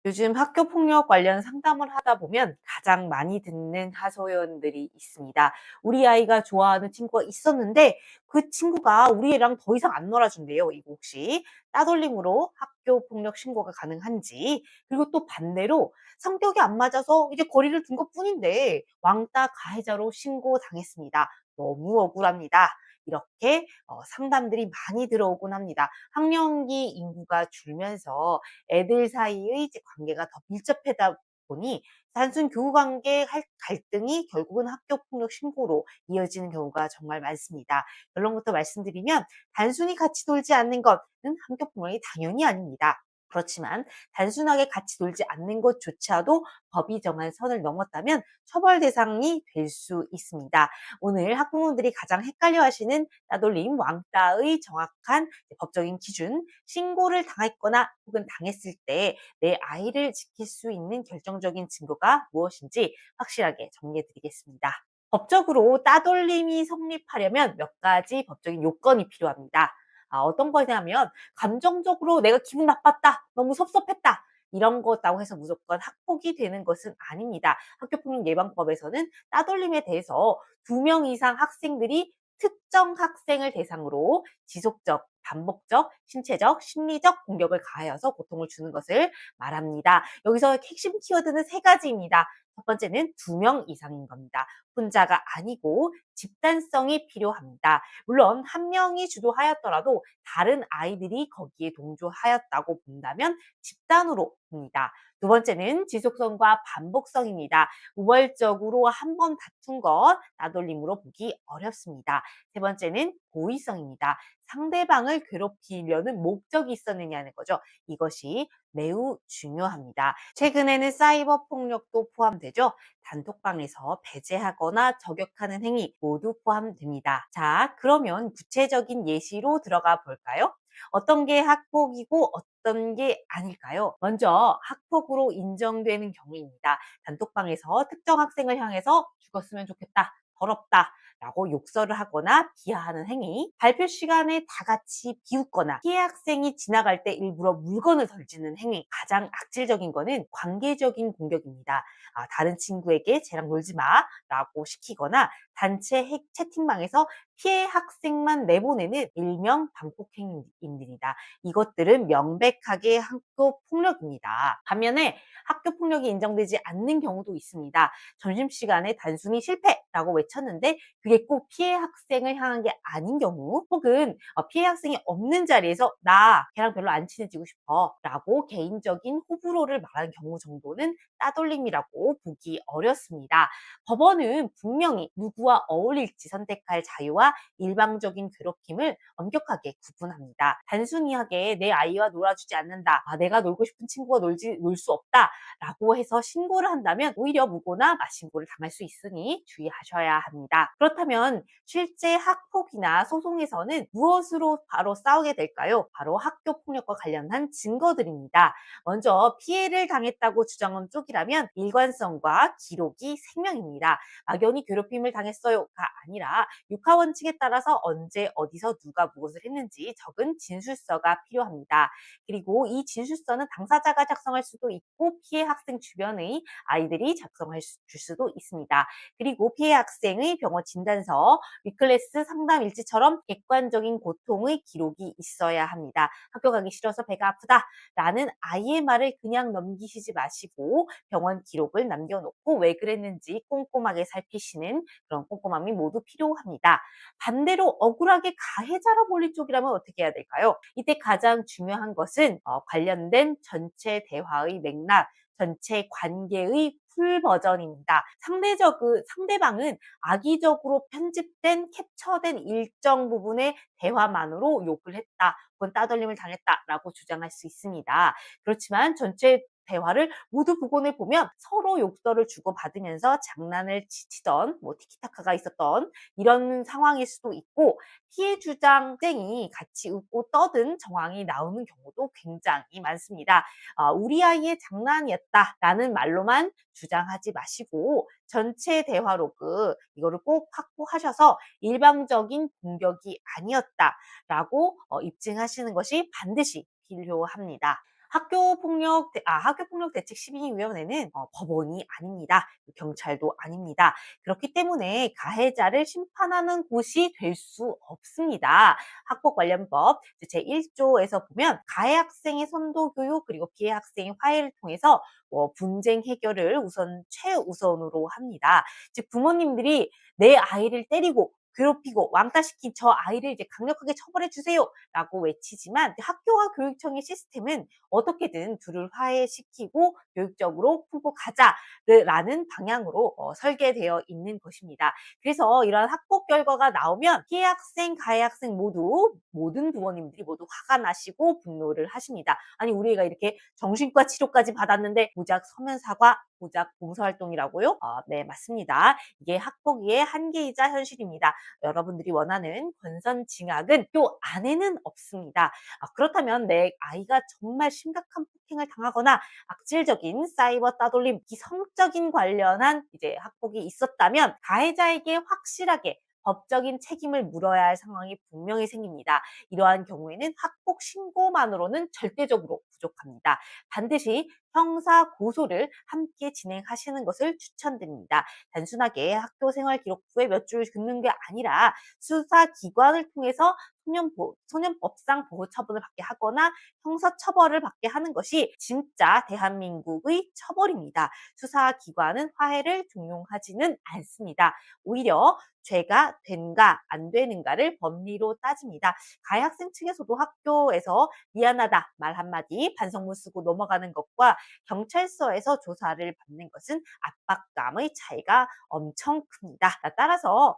요즘 학교 폭력 관련 상담을 하다 보면 가장 많이 듣는 하소연들이 있습니다. 우리 아이가 좋아하는 친구가 있었는데 그 친구가 우리 애랑 더 이상 안 놀아준대요. 이거 혹시 따돌림으로 학교 폭력 신고가 가능한지, 그리고 또 반대로 성격이 안 맞아서 이제 거리를 둔 것뿐인데 왕따 가해자로 신고당했습니다. 너무 억울합니다. 이렇게 상담들이 많이 들어오곤 합니다. 학령기 인구가 줄면서 애들 사이의 이제 관계가 더 밀접하다 보니 단순 교우 관계 갈등이 결국은 학교 폭력 신고로 이어지는 경우가 정말 많습니다. 결론부터 말씀드리면 단순히 같이 놀지 않는 것은 학교 폭력이 당연히 아닙니다. 그렇지만 단순하게 같이 놀지 않는 것조차도 법이 정한 선을 넘었다면 처벌 대상이 될 수 있습니다. 오늘 학부모들이 가장 헷갈려 하시는 따돌림, 왕따의 정확한 법적인 기준, 신고를 당했거나 혹은 당했을 때 내 아이를 지킬 수 있는 결정적인 증거가 무엇인지 확실하게 정리해 드리겠습니다. 법적으로 따돌림이 성립하려면 몇 가지 법적인 요건이 필요합니다. 어떤 거냐면 감정적으로 내가 기분 나빴다, 너무 섭섭했다, 이런 거라고 해서 무조건 학폭이 되는 것은 아닙니다. 학교폭력 예방법에서는 따돌림에 대해서 2명 이상 학생들이 특정 학생을 대상으로 지속적, 반복적, 신체적, 심리적 공격을 가하여서 고통을 주는 것을 말합니다. 여기서 핵심 키워드는 3가지입니다. 첫 번째는 2명 이상인 겁니다. 혼자가 아니고 집단성이 필요합니다. 물론 1명이 주도하였더라도 다른 아이들이 거기에 동조하였다고 본다면 집단으로 봅니다. 두 번째는 지속성과 반복성입니다. 우발적으로 한 번 다툰 것 따돌림으로 보기 어렵습니다. 세 번째는 고의성입니다. 상대방을 괴롭히려는 목적이 있었느냐는 거죠. 이것이 매우 중요합니다. 최근에는 사이버 폭력도 포함되죠. 단톡방에서 배제하거나 저격하는 행위 모두 포함됩니다. 자, 그러면 구체적인 예시로 들어가 볼까요? 어떤 게 학폭이고 어떤 게 아닐까요? 먼저 학폭으로 인정되는 경우입니다. 단톡방에서 특정 학생을 향해서 죽었으면 좋겠다, 더럽다 라고 욕설을 하거나 비하하는 행위, 발표 시간에 다 같이 비웃거나 피해 학생이 지나갈 때 일부러 물건을 던지는 행위, 가장 악질적인 거는 관계적인 공격입니다. 다른 친구에게 쟤랑 놀지 마 라고 시키거나 단체 채팅방에서 피해 학생만 내보내는 일명 반폭 행위입니다. 이것들은 명백하게 학교 폭력입니다. 반면에 학교 폭력이 인정되지 않는 경우도 있습니다. 점심시간에 단순히 실패라고 외쳤는데 그게 꼭 피해 학생을 향한 게 아닌 경우, 혹은 피해 학생이 없는 자리에서 나 걔랑 별로 안 친해지고 싶어 라고 개인적인 호불호를 말하는 경우 정도는 따돌림이라고 보기 어렵습니다. 법원은 분명히 누구와 어울릴지 선택할 자유와 일방적인 괴롭힘을 엄격하게 구분합니다. 단순히하게 내 아이와 놀아주지 않는다, 내가 놀고 싶은 친구와 놀 수 없다 라고 해서 신고를 한다면 오히려 무고나 맞신고를 당할 수 있으니 주의하셔야 합니다. 그렇다면 실제 학폭이나 소송에서는 무엇으로 바로 싸우게 될까요? 바로 학교 폭력과 관련한 증거들입니다. 먼저 피해를 당했다고 주장한 쪽이라면 일관성과 기록이 생명입니다. 막연히 괴롭힘을 당했어요가 아니라 육하 원칙에 따라서 언제 어디서 누가 무엇을 했는지 적은 진술서가 필요합니다. 그리고 이 진술서는 당사자가 작성할 수도 있고 피해 학생 주변의 아이들이 작성할 줄 수도 있습니다. 그리고 피해 학생의 병원 진단서, 위클래스 상담 일지처럼 객관적인 고통의 기록이 있어야 합니다. 학교 가기 싫어서 배가 아프다 라는 아이의 말을 그냥 넘기시지 마시고 병원 기록을 남겨놓고 왜 그랬는지 꼼꼼하게 살피시는 그런 꼼꼼함이 모두 필요합니다. 반대로 억울하게 가해자로 몰릴 쪽이라면 어떻게 해야 될까요? 이때 가장 중요한 것은 관련된 전체 대화의 맥락, 전체 관계의 풀 버전입니다. 상대방은 악의적으로 편집된 캡처된 일정 부분의 대화만으로 욕을 했다, 혹은 따돌림을 당했다라고 주장할 수 있습니다. 그렇지만 전체 대화를 모두 복원해 보면 서로 욕설을 주고받으면서 장난을 치던, 티키타카가 있었던 이런 상황일 수도 있고, 피해 주장쟁이 같이 웃고 떠든 정황이 나오는 경우도 굉장히 많습니다. 우리 아이의 장난이었다라는 말로만 주장하지 마시고 전체 대화 로그 이거를 꼭 확보하셔서 일방적인 공격이 아니었다라고 입증하시는 것이 반드시 필요합니다. 학교폭력대책심의위원회는 법원이 아닙니다. 경찰도 아닙니다. 그렇기 때문에 가해자를 심판하는 곳이 될 수 없습니다. 학폭관련법 제1조에서 보면 가해 학생의 선도 교육 그리고 피해 학생의 화해를 통해서 분쟁 해결을 최우선으로 합니다. 즉 부모님들이 내 아이를 때리고 괴롭히고 왕따시킨 저 아이를 이제 강력하게 처벌해 주세요라고 외치지만 학교와 교육청의 시스템은 어떻게든 둘을 화해시키고 교육적으로 품고 가자라는 방향으로 설계되어 있는 것입니다. 그래서 이런 학폭 결과가 나오면 피해 학생, 가해 학생 모든 부모님들이 모두 화가 나시고 분노를 하십니다. 아니 우리 애가 이렇게 정신과 치료까지 받았는데 고작 서면 사과, 고작 봉사활동이라고요? 네 맞습니다. 이게 학폭위의 한계이자 현실입니다. 여러분들이 원하는 권선징악은 또 안에는 없습니다. 그렇다면 내 아이가 정말 심각한 폭행을 당하거나 악질적인 사이버 따돌림, 성적인 관련한 이제 학폭이 있었다면 가해자에게 확실하게 법적인 책임을 물어야 할 상황이 분명히 생깁니다. 이러한 경우에는 학폭 신고만으로는 절대적으로 부족합니다. 반드시 형사 고소를 함께 진행하시는 것을 추천드립니다. 단순하게 학교 생활 기록부에 몇 줄 긋는 게 아니라 수사기관을 통해서 소년법상 보호처분을 받게 하거나 형사처벌을 받게 하는 것이 진짜 대한민국의 처벌입니다. 수사기관은 화해를 종용하지는 않습니다. 오히려 죄가 된가 안 되는가를 법리로 따집니다. 가해 학생 측에서도 학교에서 미안하다 말 한마디 반성문 쓰고 넘어가는 것과 경찰서에서 조사를 받는 것은 압박감의 차이가 엄청 큽니다. 따라서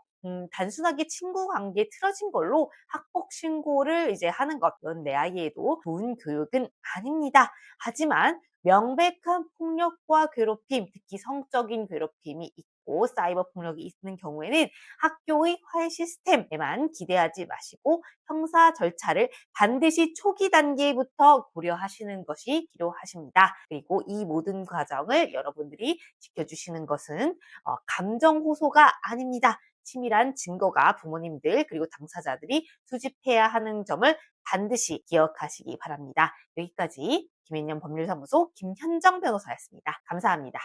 단순하게 친구 관계 틀어진 걸로 학폭 신고를 이제 하는 것, 그건 내 아이에도 좋은 교육은 아닙니다. 하지만 명백한 폭력과 괴롭힘, 특히 성적인 괴롭힘이 있고 사이버 폭력이 있는 경우에는 학교의 화해 시스템에만 기대하지 마시고 형사 절차를 반드시 초기 단계부터 고려하시는 것이 필요하십니다. 그리고 이 모든 과정을 여러분들이 지켜주시는 것은 감정 호소가 아닙니다. 치밀한 증거가 부모님들 그리고 당사자들이 수집해야 하는 점을 반드시 기억하시기 바랍니다. 여기까지 김앤영 법률사무소 김현정 변호사였습니다. 감사합니다.